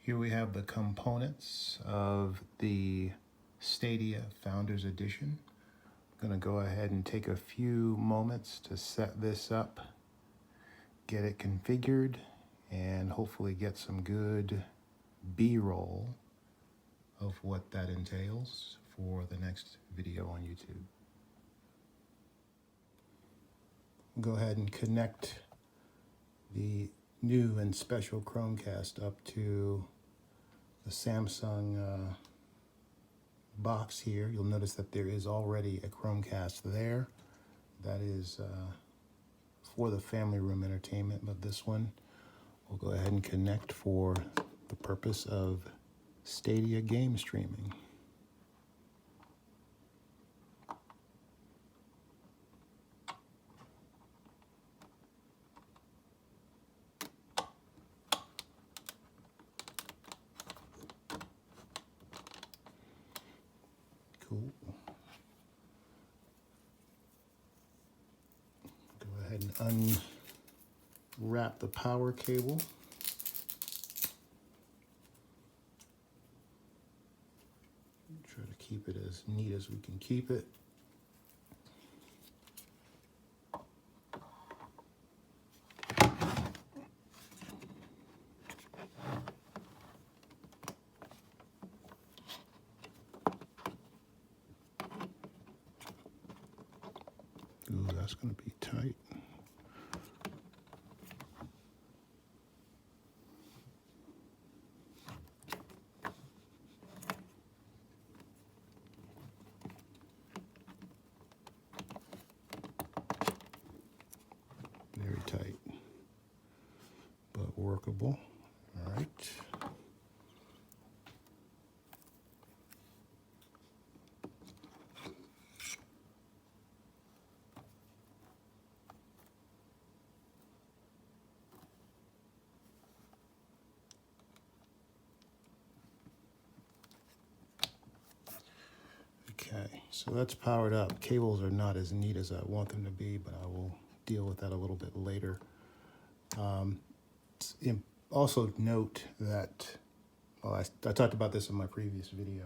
Here we have the components of the Stadia Founders Edition. I'm going to go ahead and take a few moments to set this up, get it configured, and hopefully get some good B-roll of what that entails for the next video on YouTube. Go ahead and connect the new and special Chromecast up to the Samsung box here. You'll notice that there is already a Chromecast there. That is for the family room entertainment, but this one we'll go ahead and connect for the purpose of Stadia game streaming. Cool. Go ahead and unwrap the power cable. Try to keep it as neat as we can keep it. Ooh, that's going to be tight. Very tight, but workable. All right. Okay, so that's powered up. Cables are not as neat as I want them to be, but I will deal with that a little bit later. Also note that, well, I talked about this in my previous video,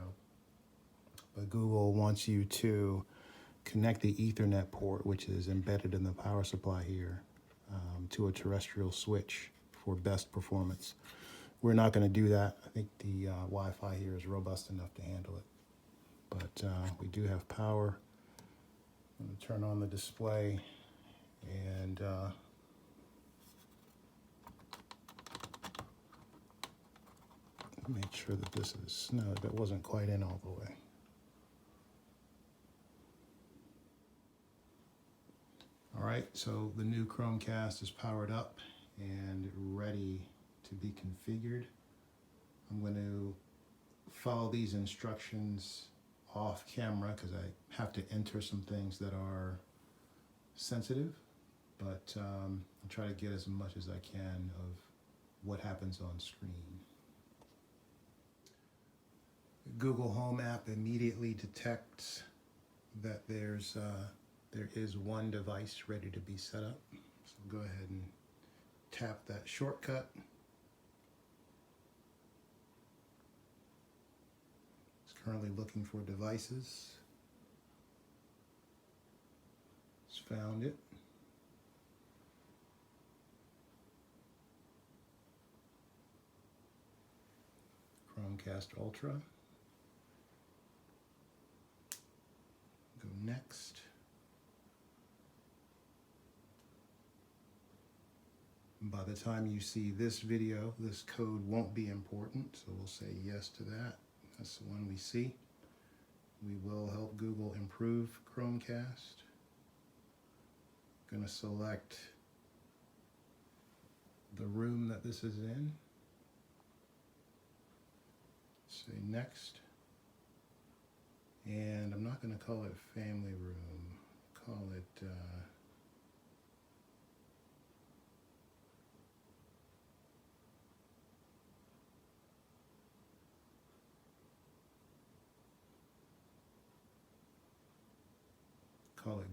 but Google wants you to connect the Ethernet port, which is embedded in the power supply here, to a terrestrial switch for best performance. We're not going to do that. I think the Wi-Fi here is robust enough to handle it. But we do have power. I'm going to turn on the display and make sure that this is snug. That wasn't quite in all the way. All right, so the new Chromecast is powered up and ready to be configured. I'm going to follow these instructions off camera because I have to enter some things that are sensitive, but I'll try to get as much as I can of what happens on screen. The Google Home app immediately detects that there is one device ready to be set up. So go ahead and tap that shortcut. Currently looking for devices. Just found it. Chromecast Ultra. Go next. By the time you see this video, this code won't be important, so we'll say yes to that. That's the one we see. We will help Google improve Chromecast. Going to select the room that this is in. Say next. And I'm not going to call it family room. Call it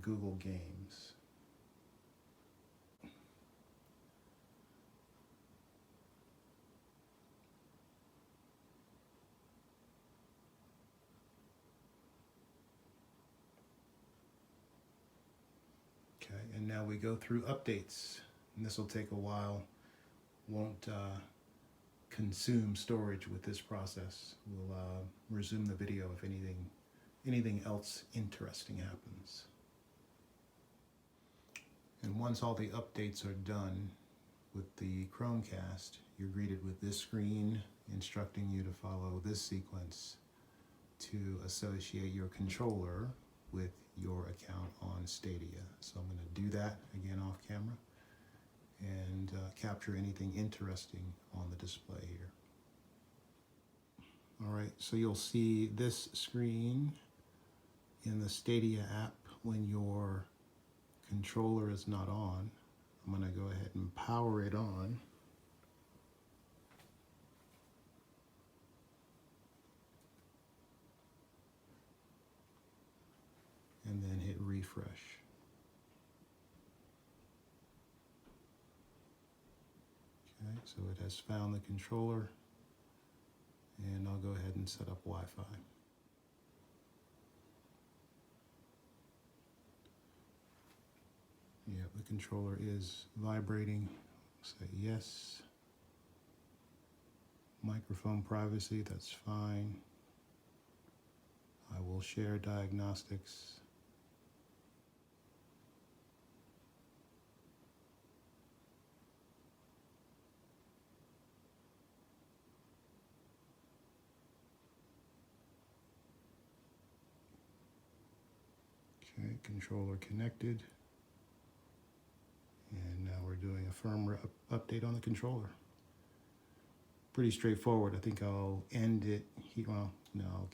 Google Games. And now we go through updates. And this will take a while. Won't consume storage with this process. We'll resume the video if anything else interesting happens. And once all the updates are done with the Chromecast, you're greeted with this screen instructing you to follow this sequence to associate your controller with your account on Stadia. So I'm going to do that again off camera and capture anything interesting on the display here. Alright, so you'll see this screen in the Stadia app when your controller is not on. I'm going to go ahead and power it on. And then hit refresh. Okay, so it has found the controller, and I'll go ahead and set up Wi-Fi. Yeah, the controller is vibrating. Say yes. Microphone privacy, that's fine. I will share diagnostics. Okay, controller connected. And now we're doing a firmware update on the controller. Pretty straightforward. I think I'll end it here. Well, no,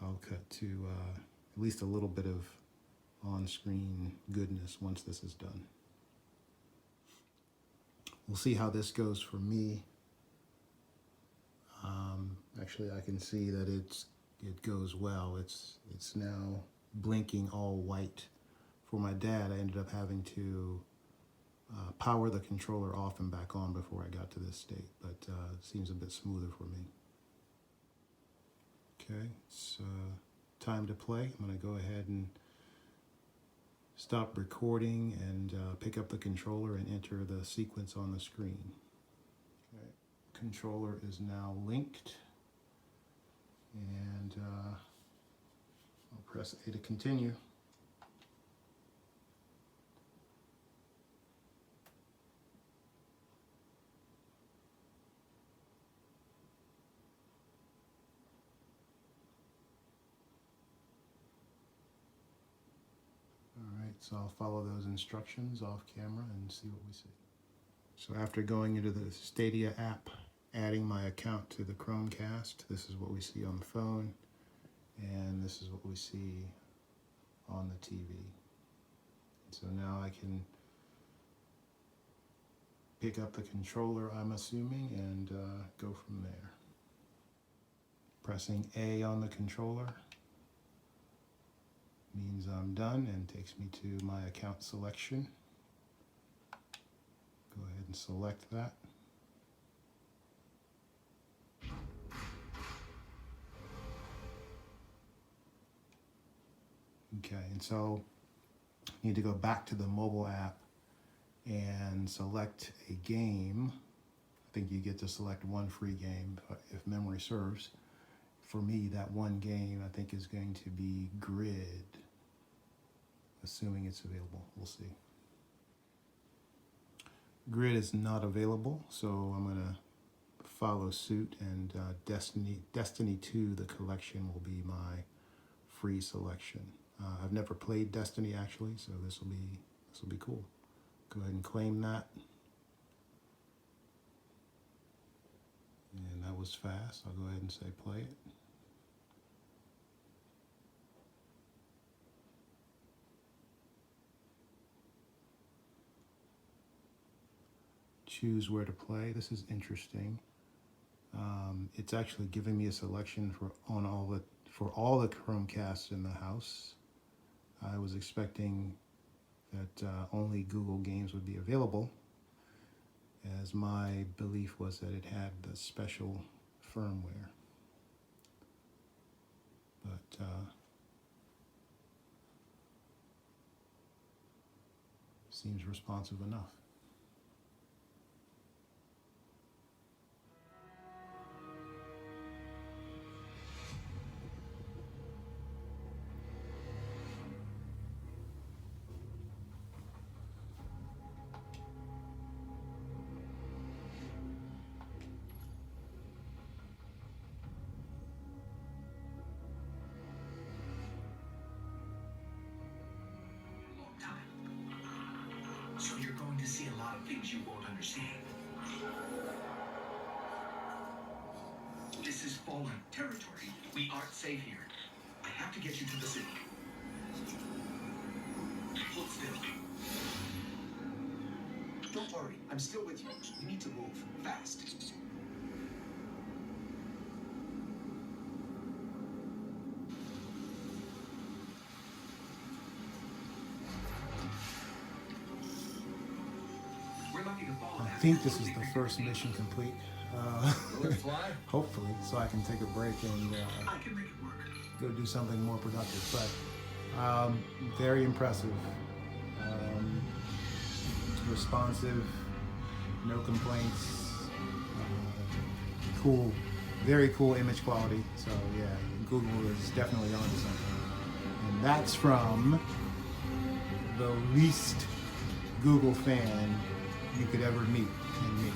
I'll cut to at least a little bit of on-screen goodness once this is done. We'll see how this goes for me. Actually, I can see that it goes well. It's now blinking all white. For my dad, I ended up having to power the controller off and back on before I got to this state, but it seems a bit smoother for me. Okay, it's time to play. I'm going to go ahead and stop recording and pick up the controller and enter the sequence on the screen. Okay, controller is now linked, and I'll press A to continue. So I'll follow those instructions off camera and see what we see. So after going into the Stadia app, adding my account to the Chromecast, this is what we see on the phone, and this is what we see on the TV. So now I can pick up the controller, I'm assuming, and go from there. Pressing A on the controller means I'm done and takes me to my account selection. Go ahead and select that. Okay, and so I need to go back to the mobile app and select a game. I think you get to select one free game if memory serves. For me, that one game I think is going to be Grid, assuming it's available. We'll see. Grid is not available, so I'm going to follow suit, and Destiny 2, the collection, will be my free selection. I've never played Destiny actually, so this will be cool. Go ahead and claim that. And that was fast. I'll go ahead and say play it. Choose where to play. This is interesting. It's actually giving me a selection for all the Chromecasts in the house. I was expecting that only Google games would be available, as my belief was that it had the special firmware. But seems responsive enough. So you're going to see a lot of things you won't understand. This is fallen territory. We aren't safe here. I have to get you to the city. Hold still. Don't worry, I'm still with you. We need to move fast. I think this is the first mission complete. Hopefully, so I can take a break and go do something more productive. But very impressive, responsive, no complaints, cool, very cool image quality. So yeah, Google is definitely onto something. And that's from the least Google fan you could ever meet in me.